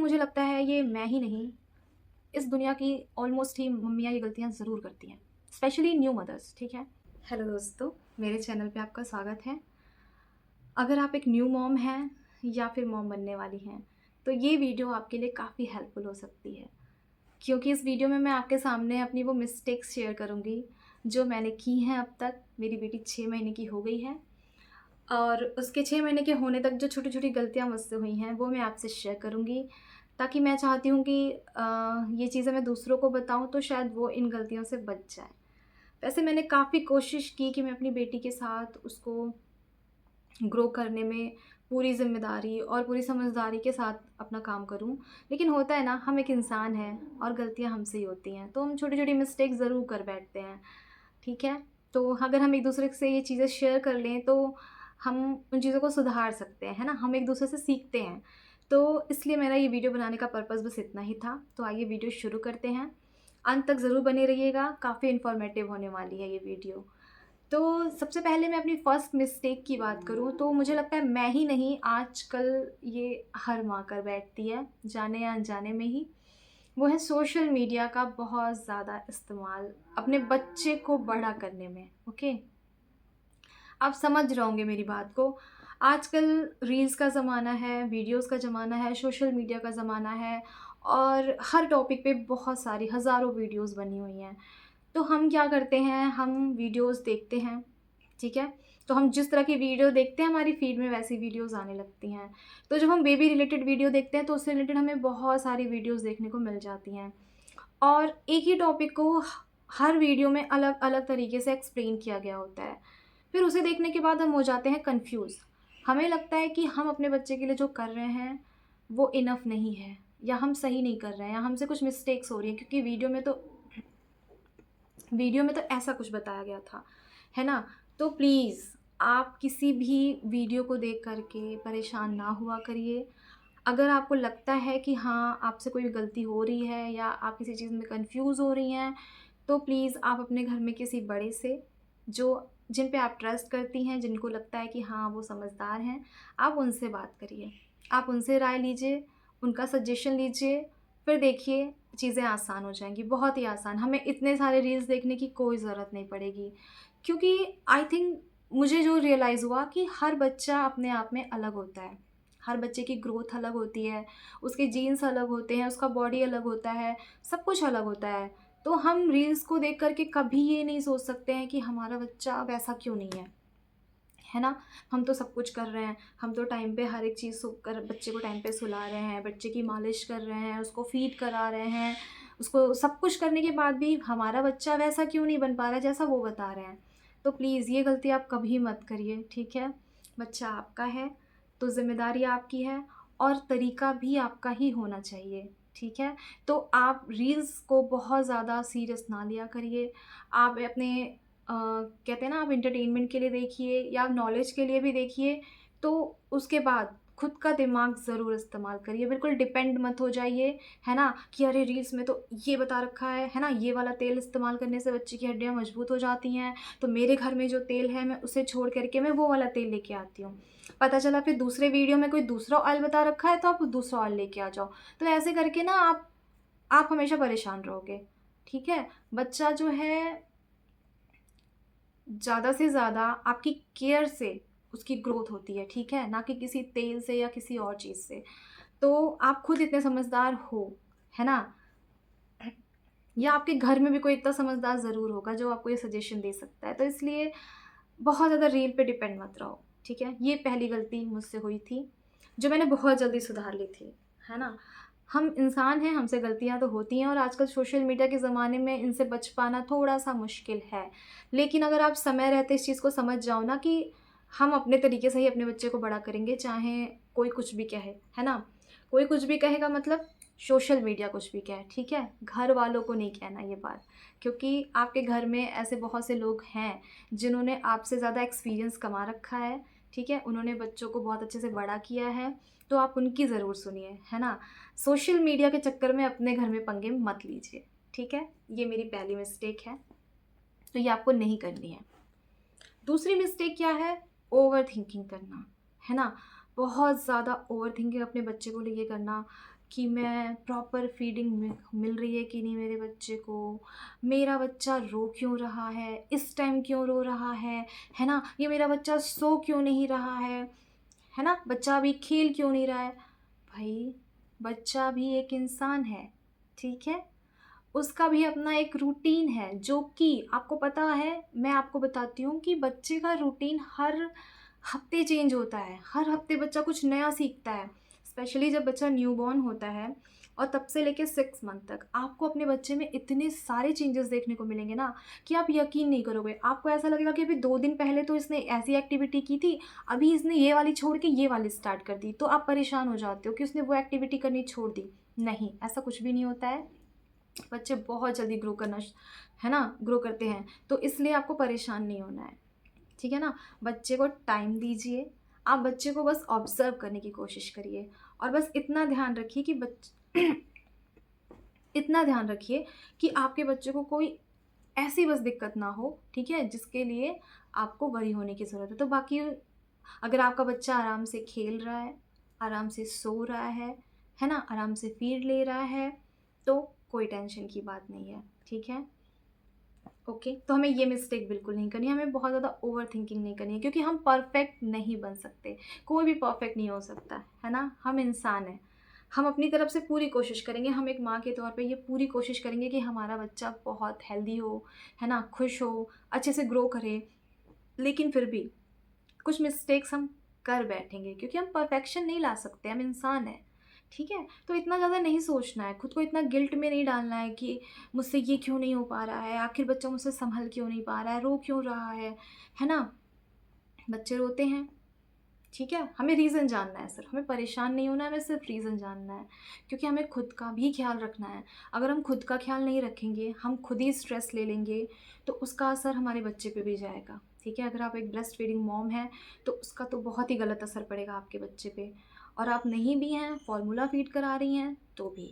मुझे लगता है ये मैं ही नहीं, इस दुनिया की ऑलमोस्ट ही मम्मियाँ ये गलतियाँ ज़रूर करती हैं, स्पेशली न्यू मदर्स, ठीक है? हेलो दोस्तों, मेरे चैनल पे आपका स्वागत है। अगर आप एक न्यू मॉम हैं या फिर मॉम बनने वाली हैं, तो ये वीडियो आपके लिए काफ़ी हेल्पफुल हो सकती है, क्योंकि इस वीडियो में मैं आपके सामने अपनी वो मिस्टेक्स शेयर करूँगी, जो मैंने की हैं अब तक। मेरी बेटी 6 महीने की हो गई है और उसके 6 महीने के होने तक जो छोटी-छोटी गलतियाँ मुझसे हुई हैं, वो मैं आपसे शेयर करूँगी, ताकि मैं चाहती हूँ कि ये चीज़ें मैं दूसरों को बताऊँ तो शायद वो इन गलतियों से बच जाएँ। वैसे मैंने काफ़ी कोशिश की कि मैं अपनी बेटी के साथ उसको ग्रो करने में पूरी ज़िम्मेदारी और पूरी समझदारी के साथ अपना काम करूँ। लेकिन होता है ना, हम एक इंसान हैं और गलतियाँ हमसे ही होती हैं, तो हम छोटी-छोटी मिस्टेक ज़रूर कर बैठते हैं, ठीक है? तो अगर हम एक-दूसरे से ये चीज़ें शेयर कर लें तो हम उन चीज़ों को सुधार सकते हैं, है ना? हम एक-दूसरे से सीखते हैं। तो इसलिए मेरा ये वीडियो बनाने का पर्पज़ बस इतना ही था। तो आइए वीडियो शुरू करते हैं। अंत तक ज़रूर बने रहिएगा, काफ़ी इन्फॉर्मेटिव होने वाली है ये वीडियो। तो सबसे पहले मैं अपनी फर्स्ट मिस्टेक की बात करूँ तो मुझे लगता है मैं ही नहीं, आजकल ये हर माँ कर बैठती है, जाने या अनजाने में ही। वो है सोशल मीडिया का बहुत ज़्यादा इस्तेमाल अपने बच्चे को बड़ा करने में, ओके? आप समझ रहे होंगे मेरी बात को। आजकल रील्स का ज़माना है, वीडियोज़ का ज़माना है, सोशल मीडिया का ज़माना है और हर टॉपिक पे बहुत सारी हज़ारों वीडियोज़ बनी हुई हैं। तो हम क्या करते हैं, हम वीडियोज़ देखते हैं, ठीक है? तो हम जिस तरह की वीडियो देखते हैं, हमारी फ़ीड में वैसी वीडियोज़ आने लगती हैं। तो जब हम बेबी रिलेटेड वीडियो देखते हैं, तो उससे रिलेटेड हमें बहुत सारी वीडियोज़ देखने को मिल जाती हैं और एक ही टॉपिक को हर वीडियो में अलग-अलग तरीके से एक्सप्लेन किया गया होता है। फिर उसे देखने के बाद हम हो जाते हैं कन्फ्यूज़। हमें लगता है कि हम अपने बच्चे के लिए जो कर रहे हैं, वो इनफ नहीं है या हम सही नहीं कर रहे हैं या हमसे कुछ मिस्टेक्स हो रही हैं, क्योंकि वीडियो में तो ऐसा कुछ बताया गया था, है ना? तो प्लीज़ आप किसी भी वीडियो को देख कर के परेशान ना हुआ करिए। अगर आपको लगता है कि हाँ, आपसे कोई गलती हो रही है या आप किसी चीज़ में कन्फ्यूज़ हो रही हैं, तो प्लीज़ आप अपने घर में किसी बड़े से, जिन पे आप ट्रस्ट करती हैं, जिनको लगता है कि हाँ, वो समझदार हैं, आप उनसे बात करिए। आप उनसे राय लीजिए, उनका सजेशन लीजिए, फिर देखिए चीज़ें आसान हो जाएँगी, बहुत ही आसान। हमें इतने सारे रील्स देखने की कोई ज़रूरत नहीं पड़ेगी, क्योंकि आई थिंक मुझे जो रियलाइज़ हुआ कि हर बच्चा अपने आप में अलग होता है। हर बच्चे की ग्रोथ अलग होती है, उसके जीन्स अलग होते हैं, उसका बॉडी अलग होता है, सब कुछ अलग होता है। तो हम रील्स को देख कर के कभी ये नहीं सोच सकते हैं कि हमारा बच्चा वैसा क्यों नहीं है ना? हम तो सब कुछ कर रहे हैं, हम तो टाइम पे हर एक चीज़ सो कर बच्चे को टाइम पे सुला रहे हैं, बच्चे की मालिश कर रहे हैं, उसको फ़ीड करा रहे हैं, उसको सब कुछ करने के बाद भी हमारा बच्चा वैसा क्यों नहीं बन पा रहा है जैसा वो बता रहे हैं। तो प्लीज़ ये गलती आप कभी मत करिए, ठीक है? बच्चा आपका है, तो ज़िम्मेदारी आपकी है और तरीका भी आपका ही होना चाहिए, ठीक है? तो आप रील्स को बहुत ज़्यादा सीरियस ना लिया करिए। आप अपने कहते हैं ना, आप एंटरटेनमेंट के लिए देखिए या नॉलेज के लिए भी देखिए, तो उसके बाद खुद का दिमाग ज़रूर इस्तेमाल करिए। बिल्कुल डिपेंड मत हो जाइए, है ना? कि अरे रील्स में तो ये बता रखा है ना? ये वाला तेल इस्तेमाल करने से बच्चे की हड्डियाँ मजबूत हो जाती हैं, तो मेरे घर में जो तेल है मैं उसे छोड़ कर के मैं वो वाला तेल लेके आती हूँ। पता चला फिर दूसरे वीडियो में कोई दूसरा ऑयल बता रखा है, तो आप दूसरा ऑयल लेके आ जाओ। तो ऐसे करके ना आप हमेशा परेशान रहोगे, ठीक है? बच्चा जो है, ज़्यादा से ज़्यादा आपकी केयर से उसकी ग्रोथ होती है, ठीक है? ना कि किसी तेल से या किसी और चीज़ से। तो आप खुद इतने समझदार हो, है ना? या आपके घर में भी कोई इतना समझदार ज़रूर होगा जो आपको ये सजेशन दे सकता है। तो इसलिए बहुत ज़्यादा रील पे डिपेंड मत रहो, ठीक है? ये पहली गलती मुझसे हुई थी, जो मैंने बहुत जल्दी सुधार ली थी, है ना? हम इंसान हैं, हमसे गलतियाँ तो होती हैं और आजकल सोशल मीडिया के ज़माने में इनसे बच पाना थोड़ा-सा मुश्किल है। लेकिन अगर आप समय रहते इस चीज़ को समझ जाओ ना कि हम अपने तरीके से ही अपने बच्चे को बड़ा करेंगे, चाहे कोई कुछ भी कहे, है ना? कोई कुछ भी कहेगा मतलब सोशल मीडिया कुछ भी कहे, ठीक है? घर वालों को नहीं कहना ये बात, क्योंकि आपके घर में ऐसे बहुत से लोग हैं जिन्होंने आपसे ज़्यादा एक्सपीरियंस कमा रखा है, ठीक है? उन्होंने बच्चों को बहुत अच्छे से बड़ा किया है, तो आप उनकी ज़रूर सुनिए, है ना? सोशल मीडिया के चक्कर में अपने घर में पंगे मत लीजिए, ठीक है? ये मेरी पहली मिस्टेक है, तो ये आपको नहीं करनी है। दूसरी मिस्टेक क्या है? ओवरथिंकिंग करना, है ना? बहुत ज़्यादा ओवरथिंकिंग अपने बच्चे को लेके करना कि मैं प्रॉपर फीडिंग मिल रही है कि नहीं मेरे बच्चे को, मेरा बच्चा रो क्यों रहा है, इस टाइम क्यों रो रहा है ना, ये मेरा बच्चा सो क्यों नहीं रहा है ना, बच्चा अभी खेल क्यों नहीं रहा है। भाई, बच्चा भी एक इंसान है, ठीक है, उसका भी अपना एक रूटीन है जो कि आपको पता है। मैं आपको बताती हूँ कि बच्चे का रूटीन हर हफ्ते चेंज होता है, हर हफ्ते बच्चा कुछ नया सीखता है। स्पेशली जब बच्चा न्यूबॉर्न होता है और तब से लेके 6 मंथ तक आपको अपने बच्चे में इतने सारे चेंजेस देखने को मिलेंगे ना कि आप यकीन नहीं करोगे। आपको ऐसा लगेगा कि अभी 2 दिन पहले तो इसने ऐसी एक्टिविटी की थी, अभी इसने ये वाली छोड़ के ये वाली स्टार्ट कर दी, तो आप परेशान हो जाते हो कि उसने वो एक्टिविटी करनी छोड़ दी। नहीं, ऐसा कुछ भी नहीं होता है। बच्चे बहुत जल्दी ग्रो करना है ना, ग्रो करते हैं, तो इसलिए आपको परेशान नहीं होना है, ठीक है ना। बच्चे को टाइम दीजिए, आप बच्चे को बस ऑब्ज़र्व करने की कोशिश करिए और बस इतना ध्यान रखिए कि इतना ध्यान रखिए कि आपके बच्चे को कोई ऐसी बस दिक्कत ना हो, ठीक है, जिसके लिए आपको वरी होने की ज़रूरत है। तो बाकी अगर आपका बच्चा आराम से खेल रहा है, आराम से सो रहा है ना, आराम से फीड ले रहा है, तो कोई टेंशन की बात नहीं है, ठीक है। ओके, तो हमें ये मिस्टेक बिल्कुल नहीं करनी है, हमें बहुत ज़्यादा ओवर थिंकिंग नहीं करनी है, क्योंकि हम परफेक्ट नहीं बन सकते, कोई भी परफेक्ट नहीं हो सकता, है ना, हम इंसान हैं। हम अपनी तरफ से पूरी कोशिश करेंगे, हम एक माँ के तौर पे ये पूरी कोशिश करेंगे कि हमारा बच्चा बहुत हेल्दी हो, है ना, खुश हो, अच्छे से ग्रो करे। लेकिन फिर भी कुछ मिस्टेक्स हम कर बैठेंगे, क्योंकि हम परफेक्शन नहीं ला सकते, हम इंसान हैं, ठीक है। तो इतना ज़्यादा नहीं सोचना है, खुद को इतना गिल्ट में नहीं डालना है कि मुझसे ये क्यों नहीं हो पा रहा है, आखिर बच्चा मुझसे संभल क्यों नहीं पा रहा है, रो क्यों रहा है ना। बच्चे रोते हैं, ठीक है, हमें रीज़न जानना है, सिर्फ हमें परेशान नहीं होना है, हमें सिर्फ रीज़न जानना है, क्योंकि हमें खुद का भी ख्याल रखना है। अगर हम खुद का ख्याल नहीं रखेंगे, हम खुद ही स्ट्रेस ले लेंगे, तो उसका असर हमारे बच्चे पे भी जाएगा, ठीक है। अगर आप एक ब्रेस्ट फीडिंग मॉम हैं तो उसका तो बहुत ही गलत असर पड़ेगा आपके बच्चे पे, और आप नहीं भी हैं, फॉर्मूला फीड करा रही हैं तो भी,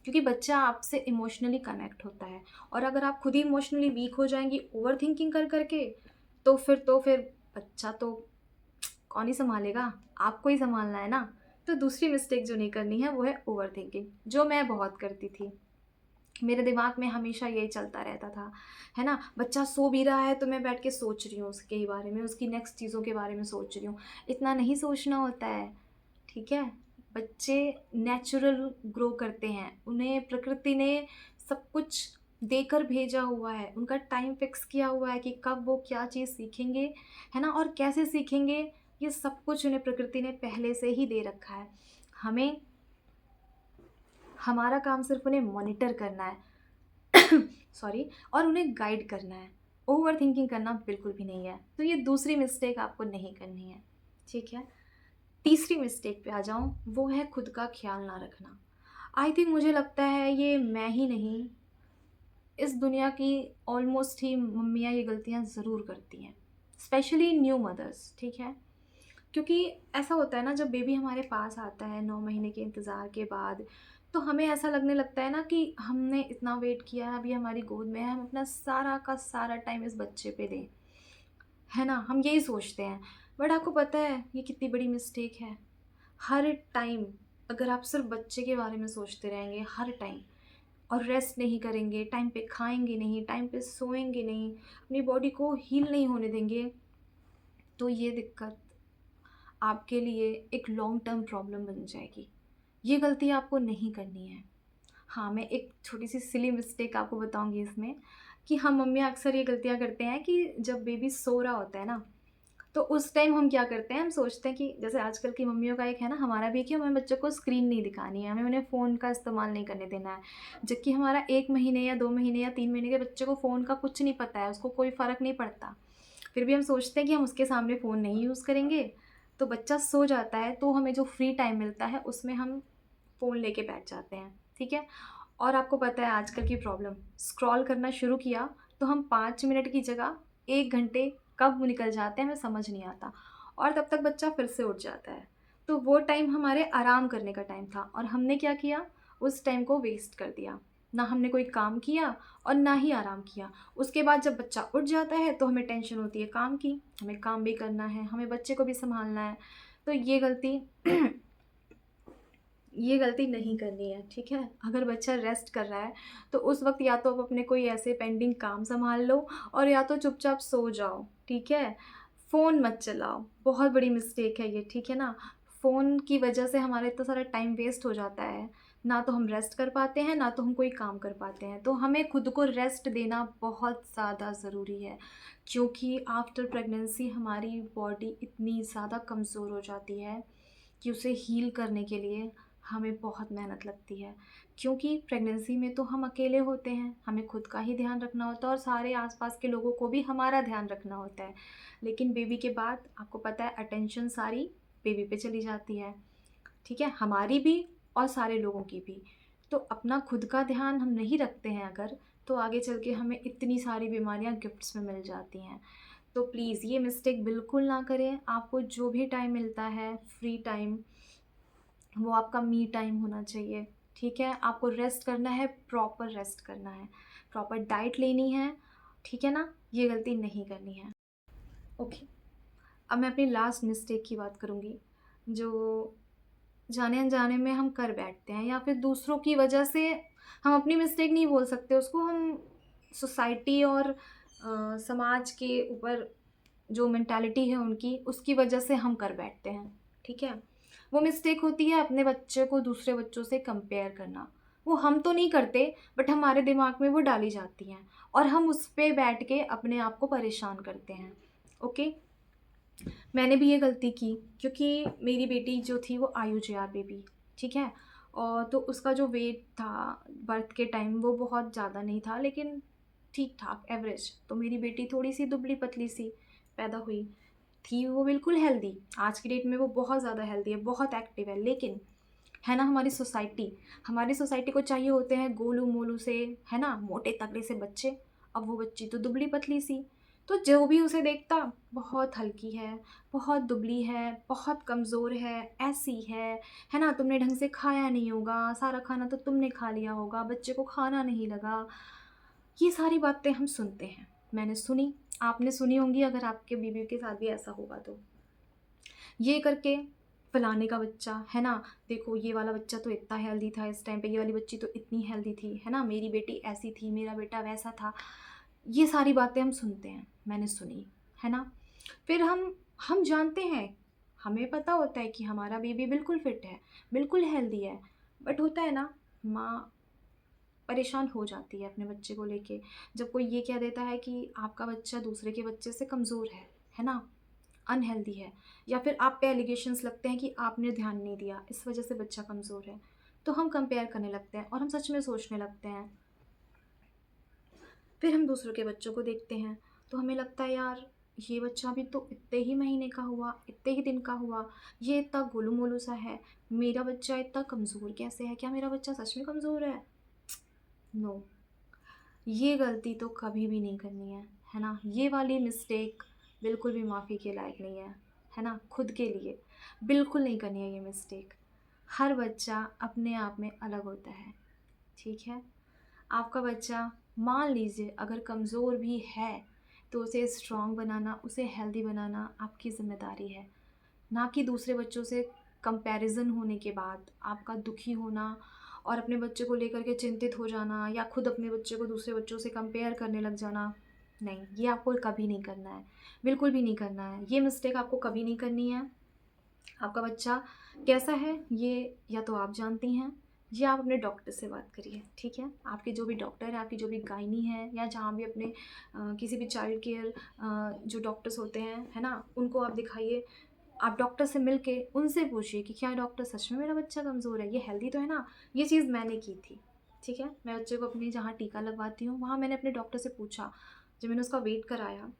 क्योंकि बच्चा आपसे इमोशनली कनेक्ट होता है। और अगर आप खुद ही इमोशनली वीक हो जाएंगी ओवर थिंकिंग कर करके, तो फिर बच्चा तो कौन ही सँभालेगा? आपको ही सँभालना है ना। तो दूसरी मिस्टेक जो नहीं करनी है वो है ओवरथिंकिंग, जो मैं बहुत करती थी। मेरे दिमाग में हमेशा यही चलता रहता था, है ना? बच्चा सो भी रहा है तो मैं बैठ के सोच रही हूँ उसके ही बारे में, उसकी नेक्स्ट चीज़ों के बारे में सोच रही हूँ। इतना नहीं सोचना होता है, ठीक है? बच्चे नेचुरल ग्रो करते हैं, उन्हें प्रकृति ने सब कुछ देकर भेजा हुआ है, उनका टाइम फिक्स किया हुआ है कि कब वो क्या चीज़ सीखेंगे, है ना? और कैसे सीखेंगे, ये सब कुछ उन्हें प्रकृति ने पहले से ही दे रखा है। हमें हमारा काम सिर्फ़ उन्हें मॉनिटर करना है सॉरी, और उन्हें गाइड करना है। ओवरथिंकिंग करना बिल्कुल भी नहीं है। तो ये दूसरी मिस्टेक आपको नहीं करनी है, ठीक है? तीसरी मिस्टेक पे आ जाऊँ, वो है खुद का ख़्याल ना रखना। आई थिंक मुझे लगता है ये मैं ही नहीं, इस दुनिया की ऑलमोस्ट ही मम्मियाँ ये गलतियाँ ज़रूर करती हैं, स्पेशली न्यू मदर्स, ठीक है? क्योंकि ऐसा होता है ना, जब बेबी हमारे पास आता है 9 महीने के इंतज़ार के बाद, तो हमें ऐसा लगने लगता है ना कि हमने इतना वेट किया है, अभी हमारी गोद में है, हम अपना सारा का सारा टाइम इस बच्चे पे दें, है ना? हम यही सोचते हैं। बट आपको पता है ये कितनी बड़ी मिस्टेक है। हर टाइम अगर आप सिर्फ बच्चे के बारे में सोचते रहेंगे हर टाइम, और रेस्ट नहीं करेंगे, टाइम पे खाएंगे नहीं, टाइम पे सोएंगे नहीं, अपनी बॉडी को हील नहीं होने देंगे, तो ये दिक्कत आपके लिए एक लॉन्ग टर्म प्रॉब्लम बन जाएगी। ये गलती आपको नहीं करनी है। हाँ, मैं एक छोटी-सी सिली मिस्टेक आपको बताऊँगी इसमें, कि हम मम्मियाँ अक्सर ये गलतियाँ करते हैं कि जब बेबी सो रहा होता है ना, तो उस टाइम हम क्या करते हैं, हम सोचते हैं कि जैसे आजकल की मम्मियों का एक है ना, हमारा भी है कि हमें बच्चों को स्क्रीन नहीं दिखानी है, हमें उन्हें फ़ोन का इस्तेमाल नहीं करने देना है। जबकि हमारा 1 महीने या 2 महीने या 3 महीने के बच्चे को फ़ोन का कुछ नहीं पता है, उसको कोई फ़र्क नहीं पड़ता। फिर भी हम सोचते हैं कि हम उसके सामने फ़ोन नहीं यूज़ करेंगे, तो बच्चा सो जाता है, तो हमें जो फ्री टाइम मिलता है उसमें हम फ़ोन लेके बैठ जाते हैं, ठीक है? और आपको पता है आजकल की प्रॉब्लम, स्क्रॉल करना शुरू किया तो हम 5 मिनट की जगह 1 घंटे कब निकल जाते हैं हमें समझ नहीं आता, और तब तक बच्चा फिर से उठ जाता है। तो वो टाइम हमारे आराम करने का टाइम था, और हमने क्या किया, उस टाइम को वेस्ट कर दिया। ना हमने कोई काम किया और ना ही आराम किया। उसके बाद जब बच्चा उठ जाता है तो हमें टेंशन होती है काम की, हमें काम भी करना है, हमें बच्चे को भी सँभालना है। तो ये गलती ये गलती नहीं करनी है, ठीक है? अगर बच्चा रेस्ट कर रहा है, तो उस वक़्त या तो आप अपने कोई ऐसे पेंडिंग काम सँभाल लो और या तो चुपचाप सो जाओ, ठीक है? फ़ोन मत चलाओ, बहुत बड़ी मिस्टेक है ये, ठीक है ना? फ़ोन की वजह से हमारा इतना सारा टाइम वेस्ट हो जाता है, ना तो हम रेस्ट कर पाते हैं, ना तो हम कोई काम कर पाते हैं। तो हमें खुद को रेस्ट देना बहुत ज़्यादा ज़रूरी है, क्योंकि आफ्टर प्रेगनेंसी हमारी बॉडी इतनी ज़्यादा कमज़ोर हो जाती है कि उसे हील करने के लिए हमें बहुत मेहनत लगती है, क्योंकि प्रेगनेंसी में तो हम अकेले होते हैं, हमें खुद का ही ध्यान रखना होता है और सारे आसपास के लोगों को भी हमारा ध्यान रखना होता है। लेकिन बेबी के बाद आपको पता है अटेंशन सारी बेबी पे चली जाती है, ठीक है? हमारी भी और सारे लोगों की भी। तो अपना खुद का ध्यान हम नहीं रखते हैं अगर, तो आगे चल के हमें इतनी सारी बीमारियाँ गिफ्ट्स में मिल जाती हैं। तो प्लीज़ ये मिस्टेक बिल्कुल ना करें। आपको जो भी टाइम मिलता है, फ्री टाइम, वो आपका मी टाइम होना चाहिए, ठीक है? आपको रेस्ट करना है, प्रॉपर रेस्ट करना है, प्रॉपर डाइट लेनी है, ठीक है ना? ये गलती नहीं करनी है। ओके, अब मैं अपनी लास्ट मिस्टेक की बात करूँगी, जो जाने-अनजाने में हम कर बैठते हैं या फिर दूसरों की वजह से हम अपनी मिस्टेक नहीं बोल सकते उसको, हम सोसाइटी और समाज के ऊपर जो मेंटालिटी है उनकी, उसकी वजह से हम कर बैठते हैं, ठीक है? वो मिस्टेक होती है अपने बच्चे को दूसरे बच्चों से कंपेयर करना। वो हम तो नहीं करते, बट हमारे दिमाग में वो डाली जाती हैं और हम उस पे बैठ के अपने आप को परेशान करते हैं, ओके? मैंने भी ये गलती की, क्योंकि मेरी बेटी जो थी वो IUGR बेबी, ठीक है? और तो उसका जो वेट था बर्थ के टाइम वो बहुत ज़्यादा नहीं था, लेकिन ठीक-ठाक एवरेज। तो मेरी बेटी थोड़ी-सी दुबली-पतली सी पैदा हुई। थी वो बिल्कुल हेल्दी, आज की डेट में वो बहुत ज़्यादा हेल्दी है, बहुत एक्टिव है, लेकिन है ना हमारी सोसाइटी को चाहिए होते हैं गोलू-मोलू से, है ना, मोटे-तगड़े से बच्चे। अब वो बच्ची तो दुबली-पतली सी, तो जो भी उसे देखता, बहुत हल्की है, बहुत दुबली है, बहुत कमज़ोर है, ऐसी है ना, तुमने ढंग से खाया नहीं होगा, सारा खाना तो तुमने खा लिया होगा, बच्चे को खाना नहीं लगा। ये सारी बातें हम सुनते हैं, मैंने सुनी, आपने सुनी होंगी अगर आपके बीवी के साथ भी ऐसा होगा तो। ये करके फलाने का बच्चा, है ना, देखो ये वाला बच्चा तो इतना हेल्दी था इस टाइम पे, ये वाली बच्ची तो इतनी हेल्दी थी, है ना, मेरी बेटी ऐसी थी, मेरा बेटा वैसा था। ये सारी बातें हम सुनते हैं, मैंने सुनी, है ना? फिर हम जानते हैं, हमें पता होता है कि हमारा बेबी बिल्कुल फिट है, बिल्कुल हेल्दी है, बट होता है ना, माँ परेशान हो जाती है अपने बच्चे को लेके, जब कोई ये कह देता है कि आपका बच्चा दूसरे के बच्चे से कमज़ोर है ना? अनहेल्दी है, या फिर आप पे एलिगेशंस लगते हैं कि आपने ध्यान नहीं दिया, इस वजह से बच्चा कमज़ोर है। तो हम कंपेयर करने लगते हैं और हम सच में सोचने लगते हैं। फिर हम दूसरों के बच्चों को देखते हैं, तो हमें लगता है यार ये बच्चा भी तो इतने ही महीने का हुआ, इतने ही दिन का हुआ, ये इतना गोलू-मोलू सा है, मेरा बच्चा इतना कमज़ोर कैसे है? क्या मेरा बच्चा सच में कमज़ोर है? नो, ये गलती तो कभी भी नहीं करनी है ना? ये वाली मिस्टेक बिल्कुल भी माफ़ी के लायक नहीं है ना? खुद के लिए बिल्कुल नहीं करनी है ये मिस्टेक। हर बच्चा अपने आप में अलग होता है, ठीक है? आपका बच्चा मान लीजिए अगर कमज़ोर भी है, तो उसे स्ट्रॉन्ग बनाना, उसे हेल्दी बनाना आपकी ज़िम्मेदारी है। ना कि दूसरे बच्चों से कंपैरिज़न होने के बाद आपका दुखी होना और अपने बच्चे को लेकर के चिंतित हो जाना या खुद अपने बच्चे को दूसरे बच्चों से कंपेयर करने लग जाना। नहीं, ये आपको कभी नहीं करना है, बिल्कुल भी नहीं करना है। ये मिस्टेक आपको कभी नहीं करनी है। आपका बच्चा कैसा है ये या तो आप जानती हैं, या आप अपने डॉक्टर से बात करिए, ठीक है? आपके जो भी डॉक्टर हैं, आपकी जो भी गायनी है या जहाँ भी अपने किसी भी चाइल्ड केयर जो डॉक्टर्स होते हैं, है ना? उनको आप दिखाइए। आप डॉक्टर से मिल के उनसे पूछिए कि क्या डॉक्टर सच में मेरा बच्चा कमज़ोर है, ये हेल्दी तो है ना? ये चीज़ मैंने की थी, ठीक है? मैं बच्चे को अपने जहाँ टीका लगवाती हूँ, वहाँ मैंने अपने डॉक्टर से पूछा। जब मैंने उसका वेट कराया,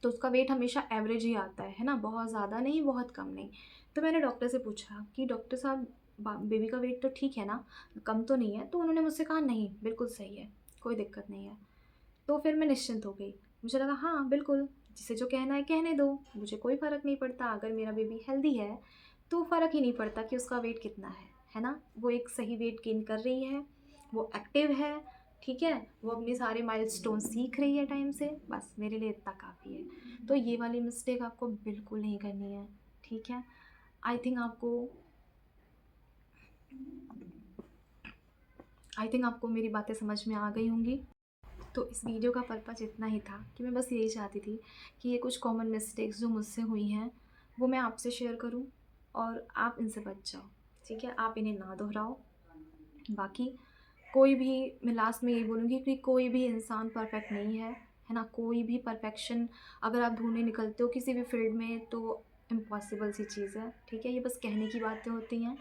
तो उसका वेट हमेशा एवरेज ही आता है ना? बहुत ज़्यादा नहीं, बहुत कम नहीं। तो मैंने डॉक्टर से पूछा कि डॉक्टर साहब बेबी का वेट तो ठीक है ना? कम तो नहीं है? तो उन्होंने मुझसे कहा नहीं, बिल्कुल सही है, कोई दिक्कत नहीं है। तो फिर मैं निश्चिंत हो गई। मुझे लगा हाँ, बिल्कुल, जिसे जो कहना है कहने दो, मुझे कोई फ़र्क नहीं पड़ता। अगर मेरा बेबी हेल्दी है, तो फ़र्क ही नहीं पड़ता कि उसका वेट कितना है ना? वो एक सही वेट गेन कर रही है, वो एक्टिव है, ठीक है? वो अपने सारे माइलस्टोन सीख रही है टाइम से, बस मेरे लिए इतना काफ़ी है। तो ये वाली मिस्टेक आपको बिल्कुल नहीं करनी है, ठीक है? आई थिंक आपको आई थिंक आपको मेरी बातें समझ में आ गई होंगी। तो इस वीडियो का पर्पज़ इतना ही था कि मैं बस यही चाहती थी कि ये कुछ कॉमन मिस्टेक्स जो मुझसे हुई हैं वो मैं आपसे शेयर करूं और आप इनसे बच जाओ, ठीक है? आप इन्हें ना दोहराओ। बाकी कोई भी, मैं लास्ट में यही बोलूँगी कि कोई भी इंसान परफेक्ट नहीं है ना? कोई भी परफेक्शन अगर आप ढूँढने निकलते हो किसी भी फील्ड में तो इम्पॉसिबल सी चीज़ है, ठीक है? ये बस कहने की बातें होती हैं।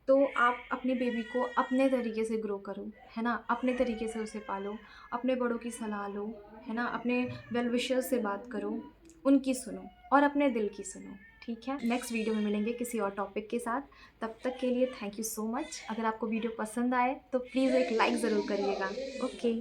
तो आप अपने बेबी को अपने तरीके से ग्रो करो, है ना? अपने तरीके से उसे पालो, अपने बड़ों की सलाह लो, है ना? अपने वेल विशर्स से बात करो, उनकी सुनो और अपने दिल की सुनो, ठीक है? नेक्स्ट वीडियो में मिलेंगे किसी और टॉपिक के साथ। तब तक के लिए थैंक यू सो मच। अगर आपको वीडियो पसंद आए तो प्लीज़ एक लाइक ज़रूर करिएगा। ओके।